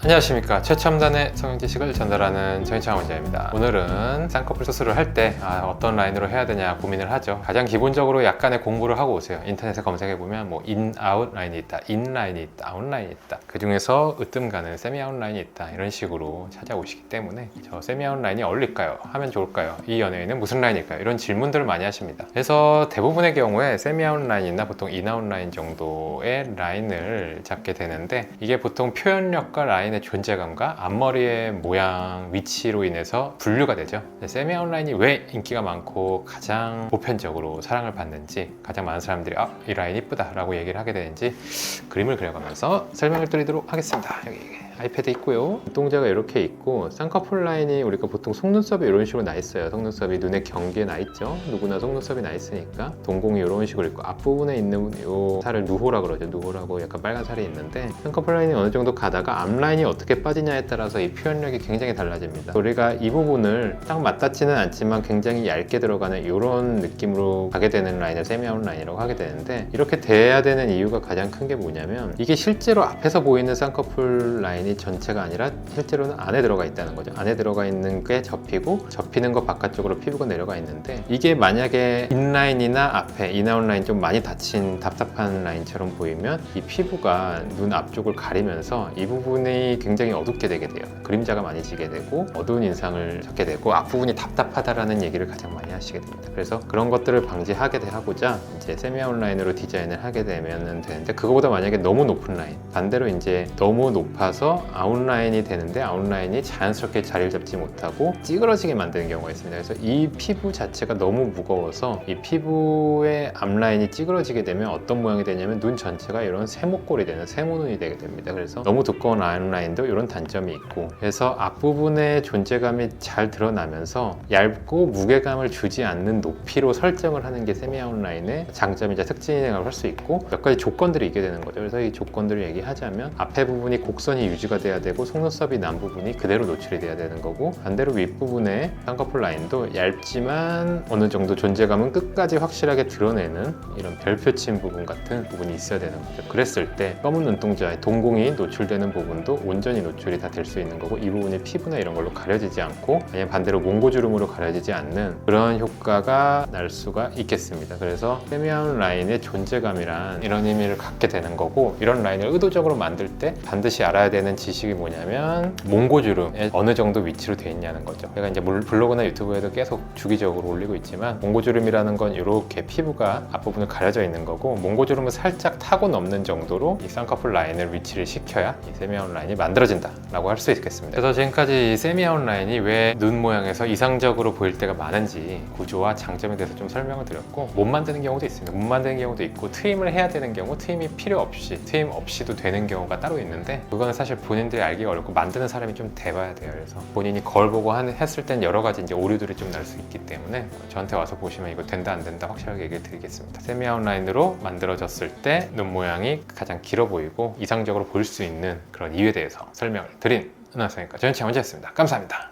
안녕하십니까. 최첨단의 성형 지식을 전달하는 정인창 원장입니다. 오늘은 쌍꺼풀 수술을 할 때 어떤 라인으로 해야 되냐 고민을 하죠. 가장 기본적으로 약간의 공부를 하고 오세요. 인터넷에 검색해보면 뭐 인, 아웃 라인이 있다, 인 라인이 있다, 아웃 라인이 있다. 그 중에서 으뜸 가는 세미 아웃 라인이 있다, 이런 식으로 찾아오시기 때문에 저 세미 아웃 라인이 어울릴까요? 하면 좋을까요? 이 연예인은 무슨 라인일까요? 이런 질문들을 많이 하십니다. 그래서 대부분의 경우에 세미 아웃 라인이나 보통 인 아웃 라인 정도의 라인을 잡게 되는데, 이게 보통 표현력과 라인의 존재감과 앞머리의 모양, 위치로 인해서 분류가 되죠. 세미 아웃라인이 왜 인기가 많고 가장 보편적으로 사랑을 받는지, 가장 많은 사람들이 이 라인 이쁘다 라고 얘기를 하게 되는지 그림을 그려가면서 설명을 드리도록 하겠습니다. 여기 아이패드 있고요. 눈동자가 이렇게 있고, 쌍꺼풀 라인이 우리가 보통 속눈썹이 이런 식으로 나 있어요. 속눈썹이 눈의 경계에 나 있죠. 누구나 속눈썹이 나 있으니까 동공이 이런 식으로 있고, 앞부분에 있는 요 살을 누호라 그러죠. 누호라고 약간 빨간 살이 있는데, 쌍꺼풀 라인이 어느 정도 가다가 앞라인이 어떻게 빠지냐에 따라서 이 표현력이 굉장히 달라집니다. 우리가 이 부분을 딱 맞닿지는 않지만 굉장히 얇게 들어가는 이런 느낌으로 가게 되는 라인을 세미 아웃 라인이라고 하게 되는데, 이렇게 돼야 되는 이유가 가장 큰 게 뭐냐면, 이게 실제로 앞에서 보이는 쌍꺼풀 라인이 전체가 아니라 실제로는 안에 들어가 있다는 거죠. 안에 들어가 있는 게 접히고, 접히는 거 바깥쪽으로 피부가 내려가 있는데, 이게 만약에 인라인이나 앞에 인아웃 라인 좀 많이 닫힌 답답한 라인처럼 보이면 이 피부가 눈 앞쪽을 가리면서 이 부분이 굉장히 어둡게 되게 돼요. 그림자가 많이 지게 되고 어두운 인상을 잡게 되고 앞부분이 답답하다라는 얘기를 가장 많이 하시게 됩니다. 그래서 그런 것들을 하고자 이제 세미 아웃 라인으로 디자인을 하게 되면 되는데, 그거보다 만약에 너무 높은 라인, 반대로 이제 너무 높아서 아웃라인이 되는데 아웃라인이 자연스럽게 자리를 잡지 못하고 찌그러지게 만드는 경우가 있습니다. 그래서 이 피부 자체가 너무 무거워서 이 피부의 앞라인이 찌그러지게 되면 어떤 모양이 되냐면 눈 전체가 이런 세모꼴이 되는 세모눈이 되게 됩니다. 그래서 너무 두꺼운 아웃라인도 이런 단점이 있고, 그래서 앞부분의 존재감이 잘 드러나면서 얇고 무게감을 주지 않는 높이로 설정을 하는 게 세미 아웃라인의 장점이자 특징이라고 할 수 있고, 몇 가지 조건들이 있게 되는 거죠. 그래서 이 조건들을 얘기하자면, 앞에 부분이 곡선이 유지가 돼야 되고 속눈썹이 난 부분이 그대로 노출이 돼야 되는 거고, 반대로 윗부분의 쌍꺼풀 라인도 얇지만 어느 정도 존재감은 끝까지 확실하게 드러내는 이런 별표친 부분 같은 부분이 있어야 되는 거죠. 그랬을 때 검은 눈동자의 동공이 노출되는 부분도 온전히 노출이 다 될 수 있는 거고, 이 부분이 피부나 이런 걸로 가려지지 않고 아니면 반대로 몽고주름으로 가려지지 않는 그런 효과가 날 수가 있겠습니다. 그래서 세미 아웃 라인의 존재감이란 이런 의미를 갖게 되는 거고, 이런 라인을 의도적으로 만들 때 반드시 알아야 되는 지식이 뭐냐면, 몽고주름에 어느 정도 위치로 돼 있냐는 거죠. 제가 이제 블로그나 유튜브에도 계속 주기적으로 올리고 있지만, 몽고주름이라는 건 이렇게 피부가 앞부분을 가려져 있는 거고, 몽고주름을 살짝 타고 넘는 정도로 이 쌍꺼풀 라인을 위치를 시켜야 이 세미 아웃 라인이 만들어진다 라고 할 수 있겠습니다. 그래서 지금까지 이 세미 아웃 라인이 왜 눈 모양에서 이상적으로 보일 때가 많은지 구조와 장점에 대해서 좀 설명을 드렸고, 못 만드는 경우도 있습니다. 못 만드는 경우도 있고, 트임을 해야 되는 경우, 트임이 필요 없이, 트임 없이도 되는 경우가 따로 있는데, 그거는 사실 본인들이 알기가 어렵고 만드는 사람이 좀 돼봐야 돼요. 그래서 본인이 거울 보고 했을 땐 여러 가지 이제 오류들이 좀 날 수 있기 때문에 저한테 와서 보시면 이거 된다 안 된다 확실하게 얘기해 드리겠습니다. 세미 아웃 라인으로 만들어졌을 때 눈 모양이 가장 길어 보이고 이상적으로 보일 수 있는 그런 이유에 대해서 설명을 드린 은하수니까 저는 최원재였습니다. 감사합니다.